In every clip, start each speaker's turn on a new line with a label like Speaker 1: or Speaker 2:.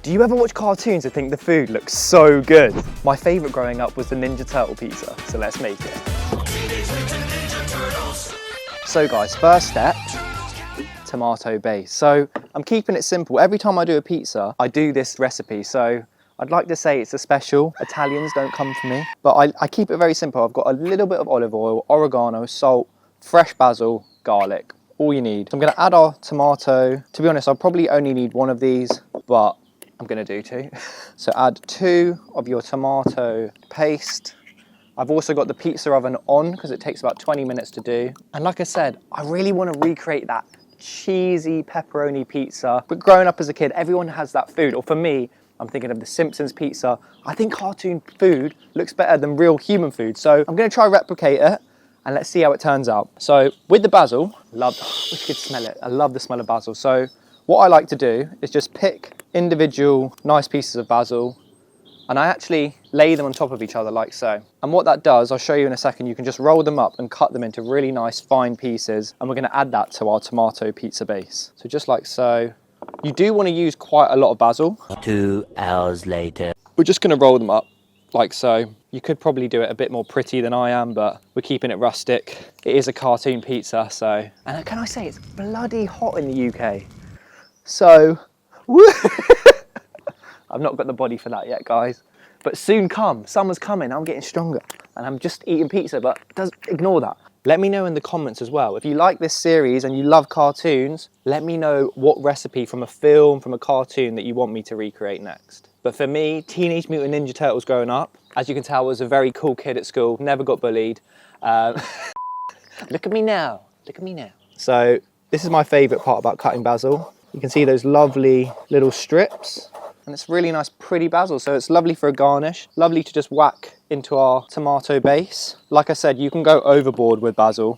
Speaker 1: Do you ever watch cartoons and think the food looks so good? My favourite growing up was the Ninja Turtle pizza, so let's make it. So guys, first step, tomato base. So I'm keeping it simple. Every time I do a pizza, I do this recipe. So I'd like to say it's a special. Italians don't come for me, but I keep it very simple. I've got a little bit of olive oil, oregano, salt, fresh basil, garlic, all you need. I'm gonna add our tomato. To be honest, I'll probably only need one of these, but I'm gonna do two. So add 2 of your tomato paste. I've also got the pizza oven on because it takes about 20 minutes to do. And like I said, I really want to recreate that cheesy pepperoni pizza. But growing up as a kid, everyone has that food. Or for me, I'm thinking of the Simpsons pizza. I think cartoon food looks better than real human food. So I'm gonna try replicate it and let's see how it turns out. So with the basil, wish you could smell it. I love the smell of basil. So what I like to do is just pick individual nice pieces of basil and I actually lay them on top of each other like so. And what that does, I'll show you in a second, you can just roll them up and cut them into really nice fine pieces. And we're gonna add that to our tomato pizza base. So just like so. You do want to use quite a lot of basil. 2 hours later. We're just going to roll them up like so. You could probably do it a bit more pretty than I am, but we're keeping it rustic. It is a cartoon pizza, so. And can I say it's bloody hot in the UK? So, I've not got the body for that yet, guys. But soon come, summer's coming, I'm getting stronger. And I'm just eating pizza, but ignore that. Let me know in the comments as well. If you like this series and you love cartoons, let me know what recipe from a film, from a cartoon that you want me to recreate next. But for me, Teenage Mutant Ninja Turtles growing up, as you can tell, I was a very cool kid at school, never got bullied. Look at me now, look at me now. So this is my favorite part about cutting basil. You can see those lovely little strips. And it's really nice, pretty basil. So it's lovely for a garnish, lovely to just whack into our tomato base. Like I said, you can go overboard with basil,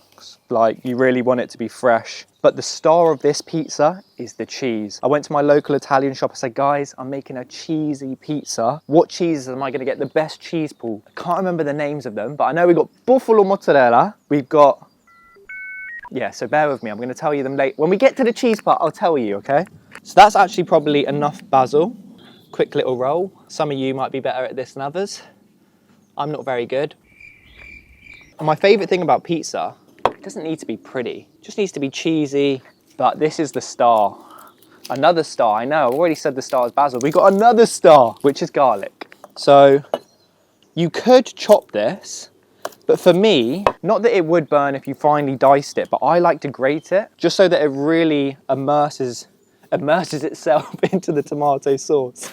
Speaker 1: like you really want it to be fresh. But the star of this pizza is the cheese. I went to my local Italian shop. I said, guys, I'm making a cheesy pizza. What cheeses am I gonna get the best cheese pool? I can't remember the names of them, but I know we've got buffalo mozzarella. We've got, yeah, so bear with me. I'm gonna tell you them later. When we get to the cheese part, I'll tell you, okay? So that's actually probably enough basil. Quick little roll. Some of you might be better at this than others. I'm not very good. And my favorite thing about pizza, it doesn't need to be pretty. It just needs to be cheesy. But this is the star. Another star, I know, I've already said the star is basil. We got another star, which is garlic. So you could chop this, but for me, not that it would burn if you finely diced it, but I like to grate it just so that it really immerses itself into the tomato sauce.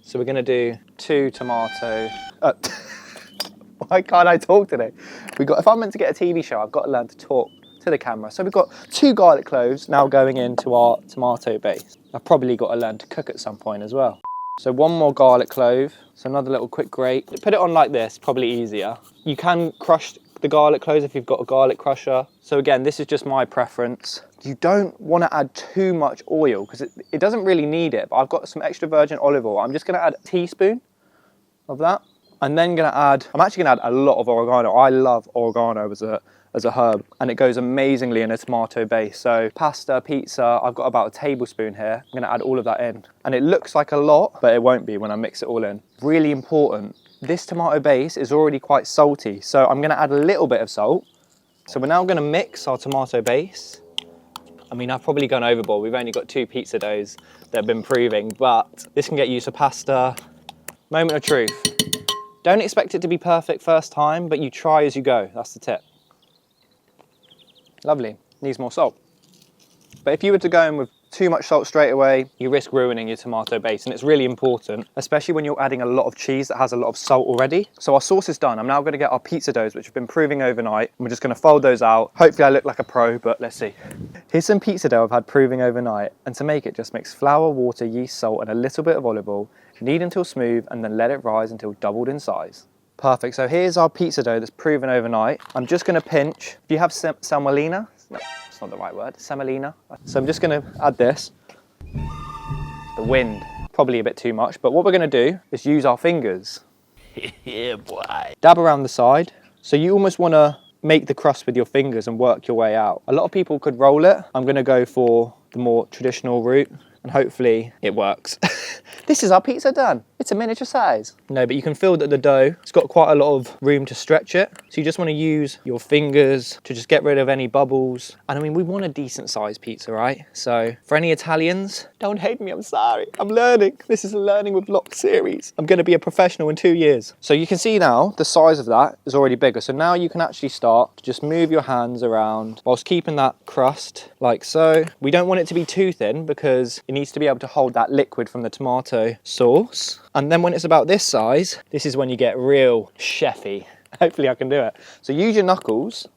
Speaker 1: So we're gonna do 2 tomato, why can't I talk today? If I'm meant to get a TV show, I've got to learn to talk to the camera. So we've got 2 garlic cloves now going into our tomato base. I've probably got to learn to cook at some point as well. So 1 more garlic clove, so another little quick grate. Put it on like this, probably easier. You can crush the garlic cloves if you've got a garlic crusher. So again, this is just my preference. You don't want to add too much oil because it doesn't really need it, but I've got some extra virgin olive oil. I'm just going to add a teaspoon of that. And then I'm actually going to add a lot of oregano. I love oregano as a herb, and it goes amazingly in a tomato base. So pasta, pizza, I've got about a tablespoon here. I'm going to add all of that in. And it looks like a lot, but it won't be when I mix it all in. Really important. This tomato base is already quite salty, so I'm going to add a little bit of salt. So we're now going to mix our tomato base. I mean, I've probably gone overboard. We've only got 2 pizza doughs that have been proving, but this can get used for pasta. Moment of truth. Don't expect it to be perfect first time, but you try as you go. That's the tip. Lovely. Needs more salt. But if you were to go in with too much salt straight away, you risk ruining your tomato base, and it's really important, especially when you're adding a lot of cheese that has a lot of salt already. So our sauce is done. I'm now going to get our pizza doughs, which have been proving overnight, and we're just going to fold those out. Hopefully I look like a pro, but let's see. Here's some pizza dough I've had proving overnight, and to make it, just mix flour, water, yeast, salt, and a little bit of olive oil. Knead until smooth, and then let it rise until doubled in size. Perfect. So here's our pizza dough that's proven overnight. I'm just going to pinch. If you have semolina, no, it's not the right word, semolina. So I'm just going to add this. The wind, probably a bit too much, but what we're going to do is use our fingers. Yeah, boy. Dab around the side. So you almost want to make the crust with your fingers and work your way out. A lot of people could roll it. I'm going to go for the more traditional route and hopefully it works. This is our pizza done. It's a miniature size. No, but you can feel that the dough, it's got quite a lot of room to stretch it. So you just want to use your fingers to just get rid of any bubbles. And I mean, we want a decent sized pizza, right? So for any Italians, don't hate me, I'm sorry. I'm learning. This is a Learning with Lock series. I'm going to be a professional in 2 years. So you can see now the size of that is already bigger. So now you can actually start to just move your hands around whilst keeping that crust like so. We don't want it to be too thin because it needs to be able to hold that liquid from the tomato sauce. And then when it's about this size, this is when you get real chefy. Hopefully I can do it. So use your knuckles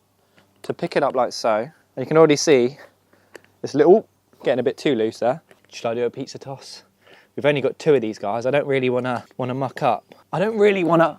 Speaker 1: to pick it up like so. And you can already see this little, getting a bit too loose there. Should I do a pizza toss? We've only got 2 of these guys. I don't really want to muck up. I don't really want to.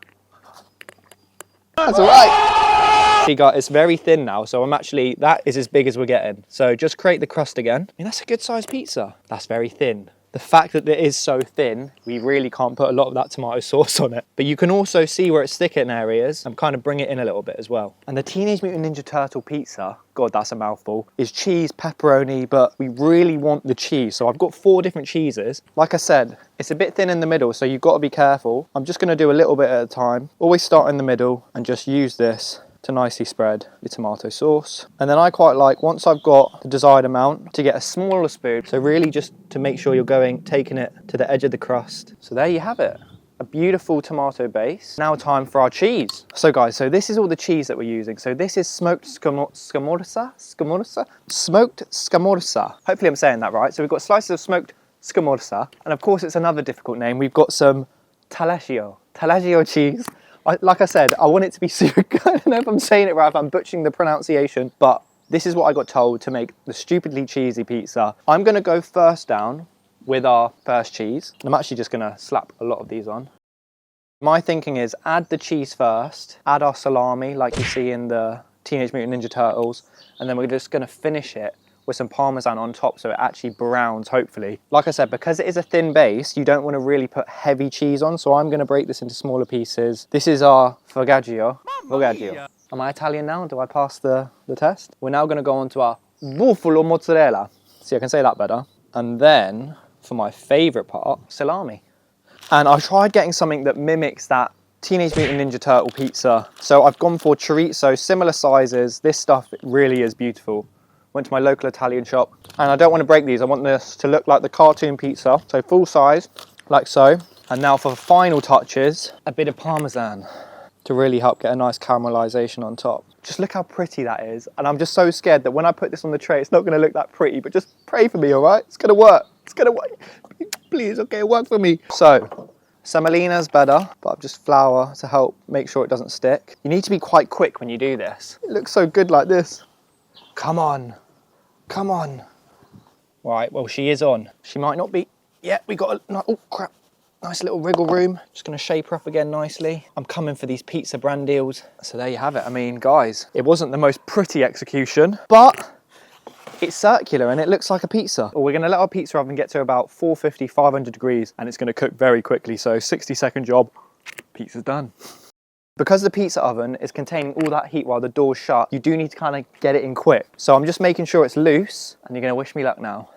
Speaker 1: That's all right. See guys, it's very thin now, so that is as big as we're getting. So just create the crust again. I mean, that's a good sized pizza. That's very thin. The fact that it is so thin, we really can't put a lot of that tomato sauce on it. But you can also see where it's thick in areas and kind of bring it in a little bit as well. And the Teenage Mutant Ninja Turtle pizza, God, that's a mouthful, is cheese, pepperoni, but we really want the cheese. So I've got 4 different cheeses. Like I said, it's a bit thin in the middle, so you've got to be careful. I'm just gonna do a little bit at a time. Always start in the middle and just use this to nicely spread your tomato sauce. And then I quite like, once I've got the desired amount, to get a smaller spoon. So really just to make sure you're taking it to the edge of the crust. So there you have it. A beautiful tomato base. Now time for our cheese. So guys, so this is all the cheese that we're using. So this is smoked scamorza. Smoked scamorza. Hopefully I'm saying that right. So we've got slices of smoked scamorza. And of course it's another difficult name. We've got some taleggio cheese. Like I said, I want it to be super good. I don't know if I'm saying it right, if I'm butchering the pronunciation, but this is what I got told to make the stupidly cheesy pizza. I'm gonna go first down with our first cheese. I'm actually just gonna slap a lot of these on. My thinking is add the cheese first, add our salami like you see in the Teenage Mutant Ninja Turtles, and then we're just gonna finish it with some Parmesan on top so it actually browns, hopefully. Like I said, because it is a thin base, you don't want to really put heavy cheese on, so I'm going to break this into smaller pieces. This is our formaggio. Am I Italian now? Do I pass the test? We're now going to go on to our buffalo mozzarella. See, I can say that better. And then, for my favourite part, salami. And I tried getting something that mimics that Teenage Mutant Ninja Turtle pizza. So I've gone for chorizo, similar sizes. This stuff really is beautiful. Went to my local Italian shop, and I don't want to break these. I want this to look like the cartoon pizza. So full size, like so. And now for the final touches, a bit of Parmesan to really help get a nice caramelization on top. Just look how pretty that is. And I'm just so scared that when I put this on the tray, it's not going to look that pretty, but just pray for me, all right? It's going to work. It's going to work. Please, okay, work for me. So, semolina's better, but I've just flour to help make sure it doesn't stick. You need to be quite quick when you do this. It looks so good like this. Come on. Come on. Right, well, she is on. She might not be. Yeah, we got a, oh crap. Nice little wriggle room. Just gonna shape her up again nicely. I'm coming for these pizza brand deals. So there you have it. I mean, guys, it wasn't the most pretty execution, but it's circular and it looks like a pizza. Well, we're gonna let our pizza oven get to about 450, 500 degrees, and it's gonna cook very quickly. So 60-second job, pizza's done. Because the pizza oven is containing all that heat while the door's shut, you do need to kind of get it in quick. So I'm just making sure it's loose, and you're gonna wish me luck now.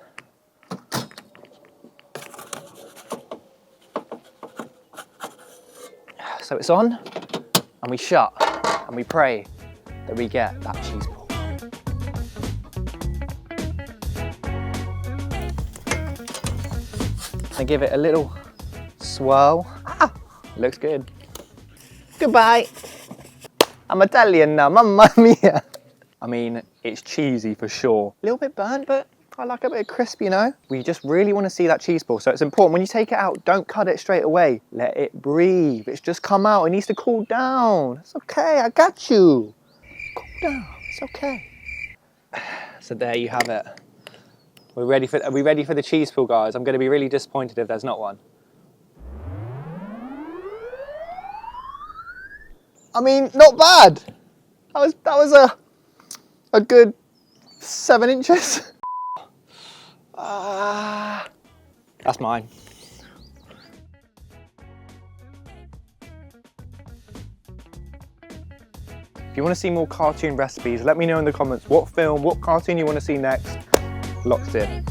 Speaker 1: So it's on, and we shut, and we pray that we get that cheese ball. And give it a little swirl. Ah, looks good. Goodbye. I'm Italian now, mamma mia. I mean, it's cheesy for sure. A little bit burnt, but I like a bit of crisp, you know? We just really want to see that cheese ball. So it's important, when you take it out, don't cut it straight away. Let it breathe. It's just come out. It needs to cool down. It's okay, I got you. Cool down, it's okay. So there you have it. Are we ready for the cheese ball, guys? I'm going to be really disappointed if there's not one. I mean, not bad. That was a good 7 inches. That's mine. If you want to see more cartoon recipes, let me know in the comments what film, what cartoon you want to see next. Locked in.